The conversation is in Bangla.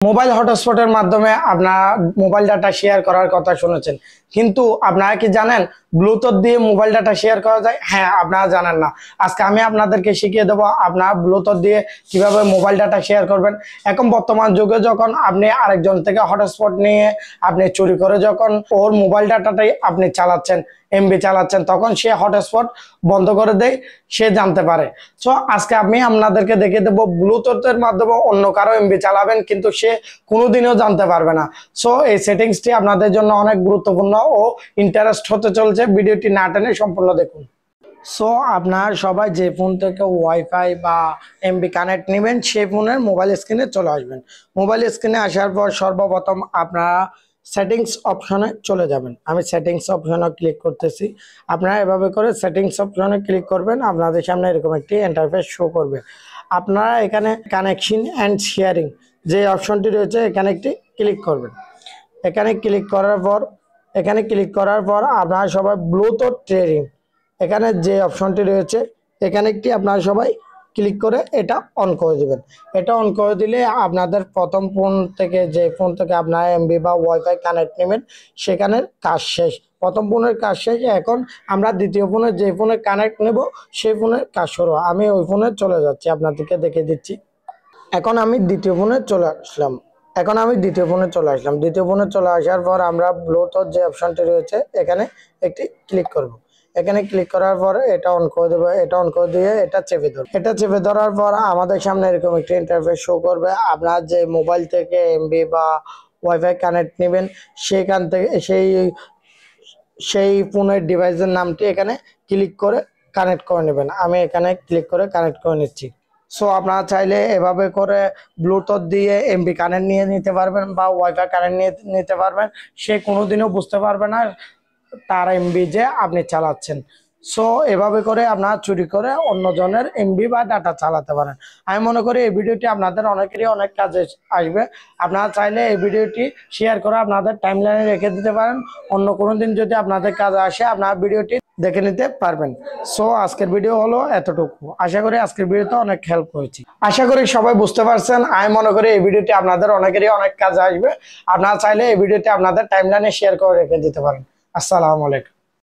মোবাইল হটস্পটের মাধ্যমে আপনার মোবাইল ডাটা শেয়ার করার কথা শুনেছেন, কিন্তু আপনারা কি জানেন ব্লুটুথ দিয়ে মোবাইল ডাটা শেয়ার করা যায়? হ্যাঁ, আপনারা জানেন না। আজকে আমি আপনাদেরকে শিখিয়ে দেবো আপনারা ব্লুটুথ দিয়ে কিভাবে মোবাইল ডাটা শেয়ার করবেন। এখন বর্তমান যুগে যখন আপনি আরেকজন থেকে হটস্পট নিয়ে আপনি চুরি করে যখন ওর মোবাইল ডাটাটাই আপনি চালাচ্ছেন, এমবি চালাচ্ছেন, তখন সে হটস্পট বন্ধ করে দেয়, সে জানতে পারে। সো আজকে আমি আপনাদেরকে দেখিয়ে দেবো ব্লুটুথের মাধ্যমে অন্য কারো এমবি চালাবেন, কিন্তু সে কোনোদিনও জানতে পারবে না। সো এই সেটিংসটি আপনাদের জন্য অনেক গুরুত্বপূর্ণ ও ইন্টারেস্ট হতে চলছে। ভিডিওটি না টেনে সম্পূর্ণ দেখুন। সো আপনার সবাই যে ফোন থেকে ওয়াইফাই বা এমবি কানেক্ট নেবেন সেই ফোনের মোবাইল স্ক্রিনে চলে আসবেন। মোবাইল স্ক্রিনে আসার পর সর্বপ্রথম আপনারা সেটিংস অপশনে চলে যাবেন। আমি সেটিংস অপশনে ক্লিক করতেছি। আপনারা এভাবে করে সেটিংস অপশনে ক্লিক করবেন, আপনাদের সামনে এরকম একটি ইন্টারফেস শো করবে। আপনারা এখানে কানেকশন অ্যান্ড শেয়ারিং যে অপশনটি রয়েছে এখানে একটি ক্লিক করবেন। এখানে ক্লিক করার পর আপনারা সবাই ব্লুটুথ ট্রেডিং এখানে যে অপশনটি রয়েছে এখানে একটি আপনারা সবাই ক্লিক করে এটা অন করে দিবেন। এটা অন করে দিলে আপনাদের প্রথম ফোন থেকে যে ফোন থেকে আপনারা এমবি বা ওয়াইফাই কানেক্ট নেবেন সেখানের কাজ শেষ। প্রথম ফোনের কাজ শেষ, এখন আমরা দ্বিতীয় ফোনে যে ফোনে কানেক্ট নেব সেই ফোনের কাজ শুরু। আমি ওই ফোনে চলে যাচ্ছি, আপনাদেরকে দেখে দিচ্ছি। এখন আমি দ্বিতীয় ফোনে চলে আসলাম। দ্বিতীয় ফোনে চলে আসার পর আমরা ব্লুটুথ যে অপশনটি রয়েছে এখানে একটি ক্লিক করব। এখানে ক্লিক করার পর এটা অন করে দেবো। এটা অন করে দিয়ে এটা চেপে ধরার পর আমাদের সামনে এরকম একটি ইন্টারফেস শো করবে। আপনার যে মোবাইল থেকে এমবি বা ওয়াইফাই কানেক্ট নেবেন সেখান থেকে সেই ফোনের ডিভাইসের নামটি এখানে ক্লিক করে কানেক্ট করে নেবেন। আমি এখানে ক্লিক করে কানেক্ট করে নিচ্ছি। সো আপনারা চাইলে এভাবে করে ব্লুটুথ দিয়ে এমবি কানেক্ট নিয়ে নিতে পারবেন বা ওয়াইফাই কানেক্ট নিয়ে নিতে পারবেন। সে কোনোদিনও বুঝতে পারবে না তার এমবি যে আপনি চালাচ্ছেন। সো এভাবে করে আপনারা চুরি করে অন্যজনের এমবি বা ডাটা চালাতে পারেন। আমি মনে করি এই ভিডিওটি আপনাদের অনেকেরই অনেক কাজে আসবে। আপনারা চাইলে এই ভিডিওটি শেয়ার করে আপনাদের টাইমলাইনে রেখে দিতে পারেন। অন্য কোনো দিন যদি আপনাদের কাজে আসে আপনারা ভিডিওটি দেখে নিতে পারবেন। সো আজকের ভিডিও হলো এতটুকু। আশা করি আজকের ভিডিওতে অনেক হেল্প হয়েছে। আশা করি সবাই বুঝতে পারছেন। আমি মনে করি এই ভিডিওটি আপনাদের অনেকেরই অনেক কাজে আসবে। আপনারা চাইলে এই ভিডিওটি আপনাদের টাইমলাইনে শেয়ার করে রেখে দিতে পারেন। আসসালামু আলাইকুম।